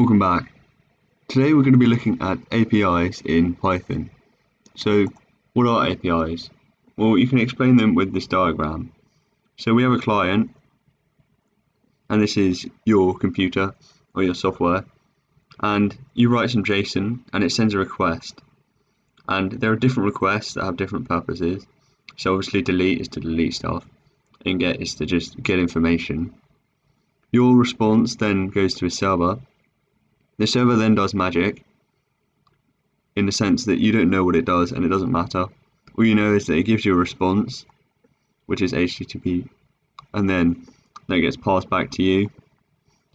Welcome back. Today we're going to be looking at APIs in Python. So what are APIs? Well, you can explain them with this diagram. So we have a client, and this is your computer or your software, and you write some JSON and it sends a request. And there are different requests that have different purposes. So obviously delete is to delete stuff, and get is to just get information. Your response then goes to a server. The server then does magic, in the sense that you don't know what it does and it doesn't matter. All you know is that it gives you a response, which is HTTP, and then that gets passed back to you,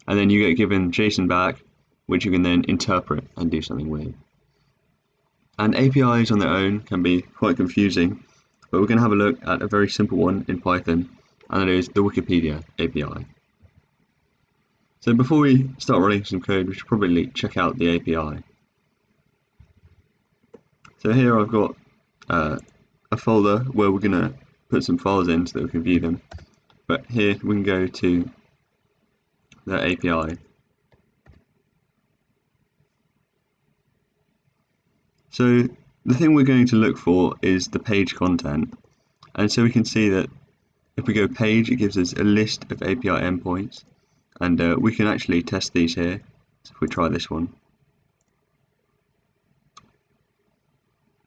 and then you get given JSON back, which you can then interpret and do something with. And APIs on their own can be quite confusing, but we're going to have a look at a very simple one in Python, and that is the Wikipedia API. So before we start writing some code, we should probably check out the API. So here I've got a folder where we're going to put some files in so that we can view them. But here we can go to the API. So the thing we're going to look for is the page content. And so we can see that if we go page, it gives us a list of API endpoints. And we can actually test these here. So if we try this one,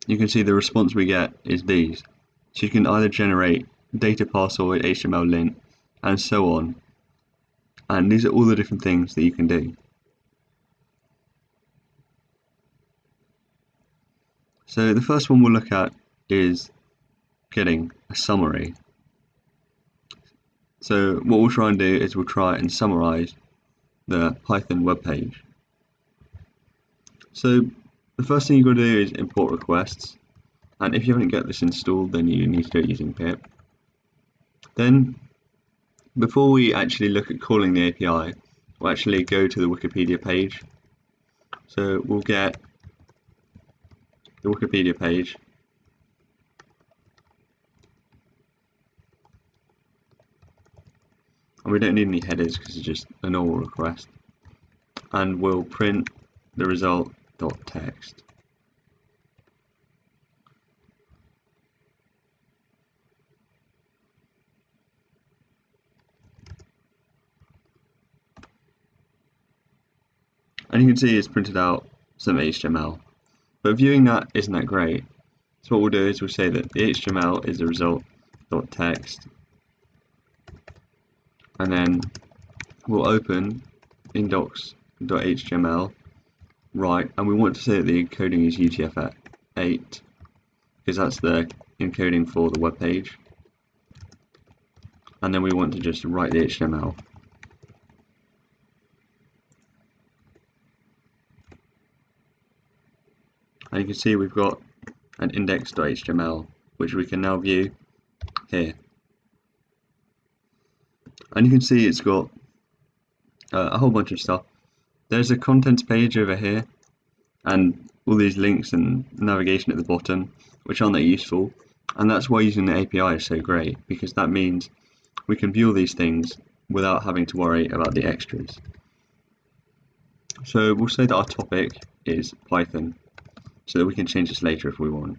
you can see the response we get is these. So you can either generate data parser, HTML lint, and so on. And these are all the different things that you can do. So the first one we'll look at is getting a summary. So what we'll try and do is we'll try and summarize the Python web page. So the first thing you've got to do is import requests, and if you haven't got this installed, then you need to do it using pip. Then before we actually look at calling the API, we'll actually go to the Wikipedia page. So we'll get the Wikipedia page, and we don't need any headers because it's just a normal request, and we'll print the result.text. And you can see it's printed out some HTML, but viewing that isn't that great. So what we'll do is we'll say that the HTML is the result.text, and then we'll open index.html, right, and we want to say that the encoding is UTF-8 because that's the encoding for the web page, and then we want to just write the HTML. And you can see we've got an index.html which we can now view here. And you can see it's got a whole bunch of stuff. There's a contents page over here, and all these links and navigation at the bottom, which aren't that useful. And that's why using the API is so great, because that means we can view all these things without having to worry about the extras. So we'll say that our topic is Python, so that we can change this later if we want.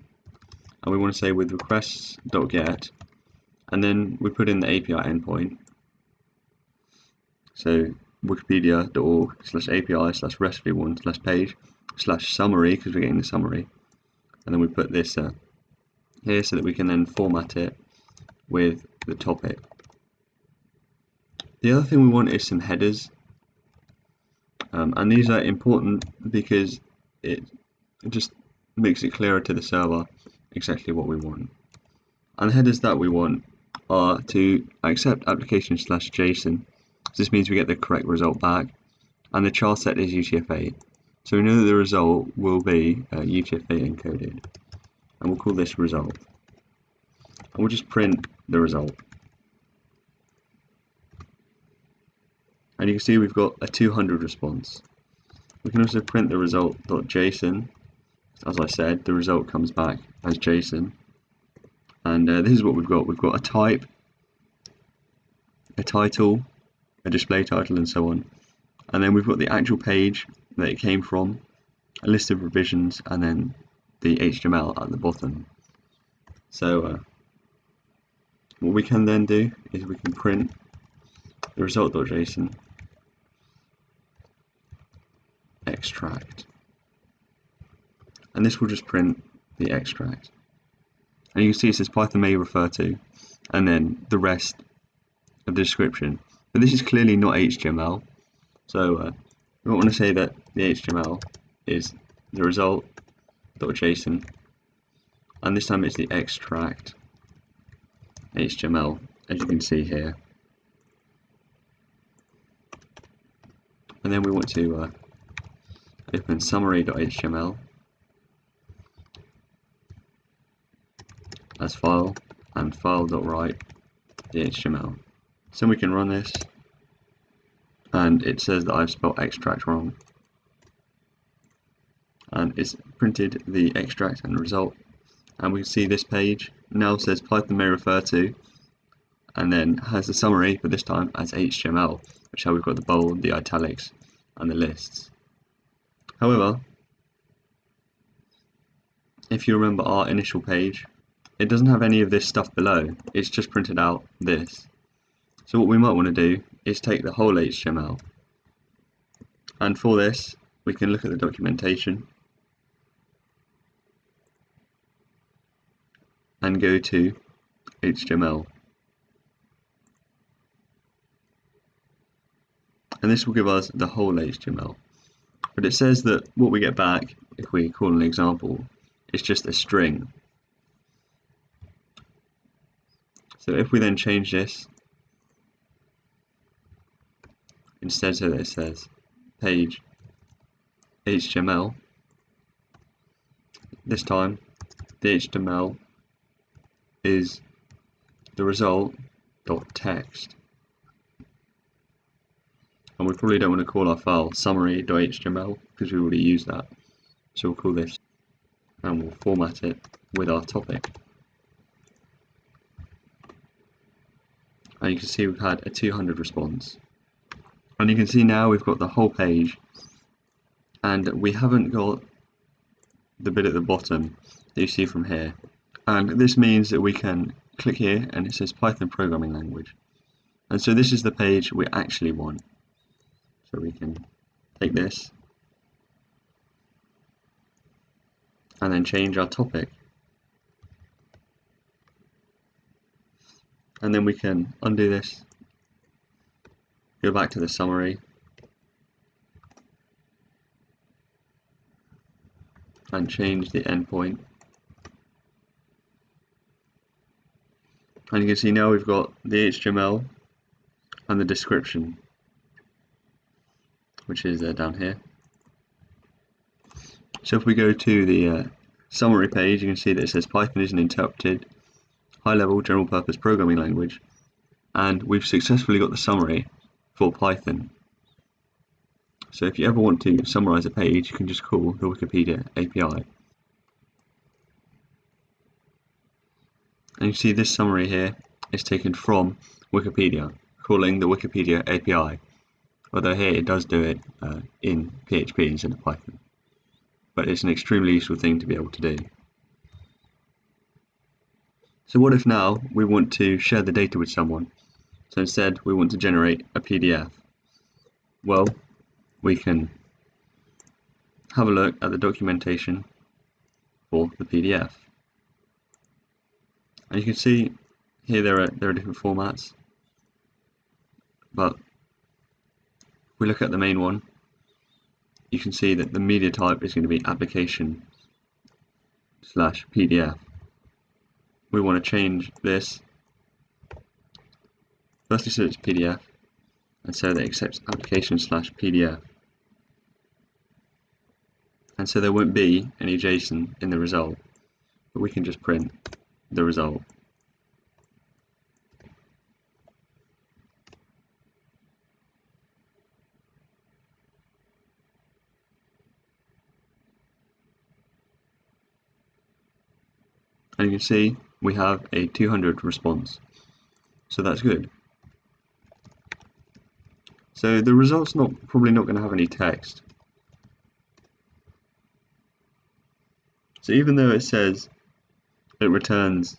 And we want to say with requests.get, and then we put in the API endpoint. So wikipedia.org/API/recipe1/page/summary, because we're getting the summary, and then we put this here so that we can then format it with the topic. The other thing we want is some headers, and these are important because it just makes it clearer to the server exactly what we want. And the headers that we want are to accept application/JSON. This means we get the correct result back, and the char set is UTF-8, so we know that the result will be UTF-8 encoded, and we'll call this result, and we'll just print the result. And you can see we've got a 200 response. We can also print the result.json. As I said, the result comes back as JSON, and this is what we've got. We've got a type, a title, a display title, and so on. And then we've got the actual page that it came from, a list of revisions, and then the HTML at the bottom. So what we can then do is we can print the result.json extract, and this will just print the extract. And you can see it says Python may refer to, and then the rest of the description. But this is clearly not HTML, so we want to say that the HTML is the result.json, and this time it's the extract HTML, as you can see here. And then we want to open summary.html as file, and file.write the HTML. So we can run this, and it says that I've spelled extract wrong, and it's printed the extract and result. And we can see this page now says Python may refer to, and then has the summary, but this time as HTML, which is how we've got the bold, the italics, and the lists. However, if you remember our initial page, it doesn't have any of this stuff below, it's just printed out this. So what we might want to do is take the whole HTML, and for this we can look at the documentation and go to HTML, and this will give us the whole HTML. But it says that what we get back, if we call an example, is just a string. So if we then change this, instead so that it says page HTML, this time the HTML is the result.text. And we probably don't want to call our file summary.html because we already used that. So we'll call this, and we'll format it with our topic. And you can see we've had a 200 response. And you can see now we've got the whole page, and we haven't got the bit at the bottom that you see from here. And this means that we can click here and it says Python programming language. And so this is the page we actually want. So we can take this and then change our topic. And then we can undo this, go back to the summary, and change the endpoint. And you can see now we've got the HTML and the description, which is down here. So if we go to the summary page, you can see that it says Python is an interpreted high-level general purpose programming language, and we've successfully got the summary for Python. So if you ever want to summarize a page, you can just call the Wikipedia API. And you see this summary here is taken from Wikipedia, calling the Wikipedia API. Although here it does do it in PHP instead of Python. But it's an extremely useful thing to be able to do. So what if now we want to share the data with someone? So instead we want to generate a PDF. Well, we can have a look at the documentation for the PDF. And you can see here there are different formats. But if we look at the main one, you can see that the media type is going to be application/PDF. We want to change this, firstly so it's PDF, and so that it accepts application/PDF. And so there won't be any JSON in the result, but we can just print the result. And you can see we have a 200 response, so that's good. So the result's probably not going to have any text. So even though it says it returns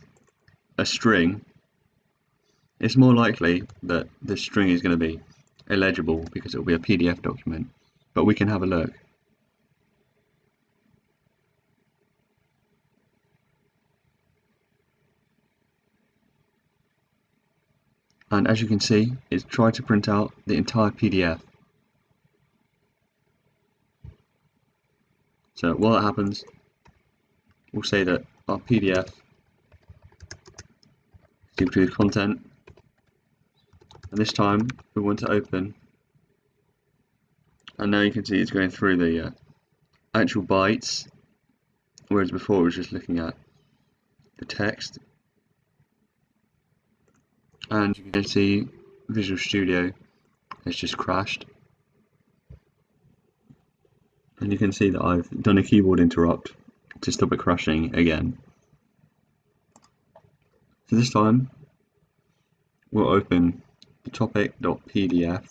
a string, it's more likely that the string is going to be illegible because it will be a PDF document. But we can have a look. And as you can see, it's tried to print out the entire PDF. So while that happens, we'll say that our PDF is equal to the content, and this time we want to open, and now you can see it's going through the actual bytes, whereas before it was just looking at the text. And you can see Visual Studio has just crashed, and you can see that I've done a keyboard interrupt to stop it crashing again. So this time we'll open the topic.pdf,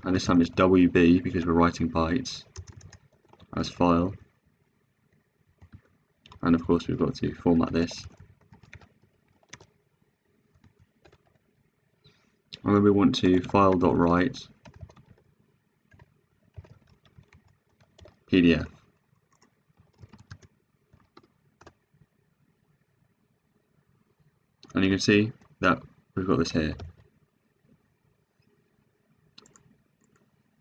and this time it's WB because we're writing bytes as file, and of course we've got to format this. And then we want to file.write PDF. And you can see that we've got this here.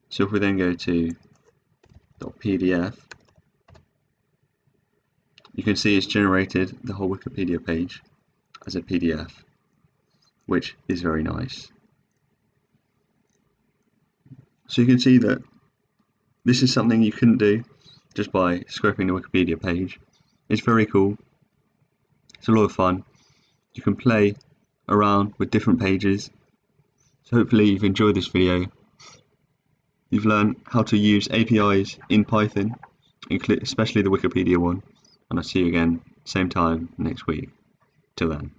So if we then go to .pdf, you can see it's generated the whole Wikipedia page as a PDF, which is very nice. So you can see that this is something you couldn't do just by scraping the Wikipedia page. It's very cool. It's a lot of fun. You can play around with different pages. So hopefully you've enjoyed this video. You've learned how to use APIs in Python, especially the Wikipedia one. And I'll see you again same time next week. Till then.